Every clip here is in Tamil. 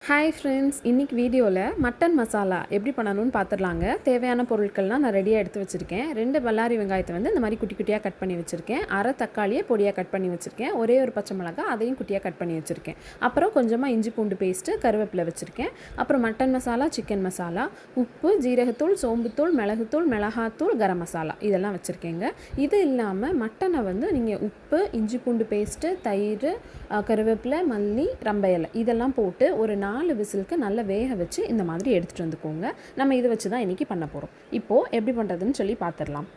ஹாய் ஃப்ரெண்ட்ஸ், இன்றைக்கி வீடியோவில் மட்டன் மசாலா எப்படி பண்ணணும்னு பார்த்துடலாங்க. தேவையான பொருட்கள்லாம் நான் ரெடியாக எடுத்து வச்சுருக்கேன். 2 பல்லாரி வெங்காயத்தை வந்து இந்த மாதிரி குட்டி குட்டியாக கட் பண்ணி வச்சுருக்கேன். அரை தக்காளியை பொடியாக கட் பண்ணி வச்சுருக்கேன். ஒரே ஒரு பச்சை மிளகாய், அதையும் குட்டியாக கட் பண்ணி வச்சுருக்கேன். அப்புறம் கொஞ்சமாக இஞ்சி பூண்டு பேஸ்ட்டு, கருவேப்பிலை வச்சுருக்கேன். அப்புறம் மட்டன் மசாலா, சிக்கன் மசாலா, உப்பு, ஜீரகத்தூள், சோம்புத்தூள், மிளகுத்தூள், மிளகாத்தூள், கரம் மசாலா இதெல்லாம் வச்சுருக்கேங்க. இது இல்லாமல் மட்டனை வந்து நீங்கள் உப்பு, இஞ்சி பூண்டு பேஸ்ட்டு, தயிர், கருவேப்பிலை, மல்லி, ரம்பை இலை இதெல்லாம் போட்டு ஒரு 4 விசிலுக்கு நல்லா வேக வச்சு இந்த மாதிரி எடுத்துகிட்டு வந்துக்கோங்க. நம்ம இதை வச்சு தான் இன்றைக்கி பண்ண போகிறோம். இப்போது எப்படி பண்ணுறதுன்னு சொல்லி பார்த்துடலாம்.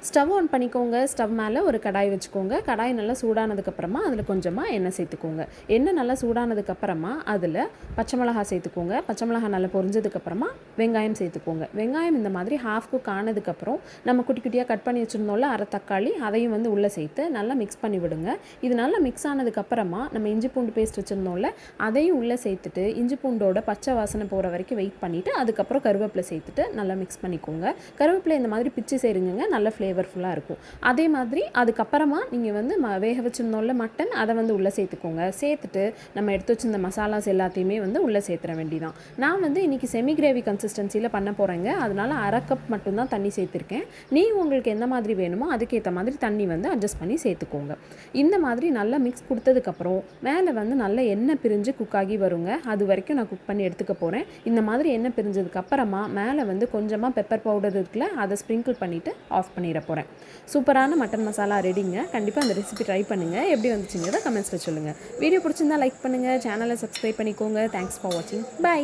ஸ்டவ் ஆன் பண்ணிக்கோங்க. ஸ்டவ் மேலே ஒரு கடாய் வச்சுக்கோங்க. கடாய் நல்லா சூடானதுக்கப்புறமா அதில் கொஞ்சமாக எண்ணெய் சேர்த்துக்கோங்க. எண்ணெய் நல்லா சூடானதுக்கப்புறமா அதில் பச்சை மிளகாய் சேர்த்துக்கோங்க. பச்சை மிளகாய் நல்லா பொரிஞ்சதுக்கப்புறமா வெங்காயம் சேர்த்துக்கோங்க. வெங்காயம் இந்த மாதிரி ஹாஃப் குக் ஆனதுக்கப்புறம் நம்ம குட்டி குட்டியாக கட் பண்ணி வச்சுருந்தோம்ல அரை தக்காளி, அதையும் வந்து உள்ளே சேர்த்து நல்லா மிக்ஸ் பண்ணி விடுங்க. இது நல்லா மிக்ஸ் ஆனதுக்கப்புறமா நம்ம இஞ்சி பூண்டு பேஸ்ட் வச்சுருந்தோம்ல அதையும் உள்ளே சேர்த்துட்டு இஞ்சி பூண்டோட பச்சை வாசனை போகிற வரைக்கும் வெயிட் பண்ணிவிட்டு அதுக்கப்புறம் கருவேப்பிலை சேர்த்துட்டு நல்லா மிக்ஸ் பண்ணிக்கோங்க. கருவேப்பிலை இந்த மாதிரி பிச்சு சேருங்க, நல்ல ஃப்ளேவர்ஃபுல்லாக இருக்கும். அதே மாதிரி அதுக்கப்புறமா நீங்கள் வந்து வேக வச்சுருந்தோம்ல மட்டன், அதை வந்து உள்ளே சேர்த்துக்கோங்க. சேர்த்துட்டு நம்ம எடுத்து வச்சிருந்த மசாலாஸ் எல்லாத்தையுமே வந்து உள்ளே சேர்த்துற வேண்டிதான். நான் வந்து இன்றைக்கி செமி கிரேவி கன்சிஸ்டன்சியில் பண்ண போகிறேங்க. அதனால் அரை கப் மட்டும்தான் தண்ணி சேர்த்துருக்கேன். நீங்கள் உங்களுக்கு எந்த மாதிரி வேணுமோ அதுக்கேற்ற மாதிரி தண்ணி வந்து அட்ஜஸ்ட் பண்ணி சேர்த்துக்கோங்க. இந்த மாதிரி நல்லா மிக்ஸ் கொடுத்ததுக்கப்புறம் மேலே வந்து நல்ல எண்ணெய் பிரிஞ்சு குக் ஆகி வருங்க. அது வரைக்கும் நான் குக் பண்ணி எடுத்துக்க போகிறேன். இந்த மாதிரி எண்ணெய் பிரிஞ்சதுக்கப்புறமா மேலே வந்து கொஞ்சமாக பெப்பர் பவுடர் இருக்குல்ல, அதை ஸ்ப்ரிங்கிள் பண்ணிவிட்டு ஆஃப் பண்ணிட போகிறேன். சூப்பரான மட்டன் மசாலா ரெடிங்க. கண்டிப்பாக அந்த ரெசிபி ட்ரை பண்ணுங்கள். எப்படி வந்துச்சுங்கிறத கமெண்ட்ஸில் சொல்லுங்கள். வீடியோ பிடிச்சிருந்தா லைக் பண்ணுங்கள், சேனலை சப்ஸ்கிரைப் பண்ணிக்கோங்க. தேங்க்ஸ் ஃபார் வாட்சிங். பை.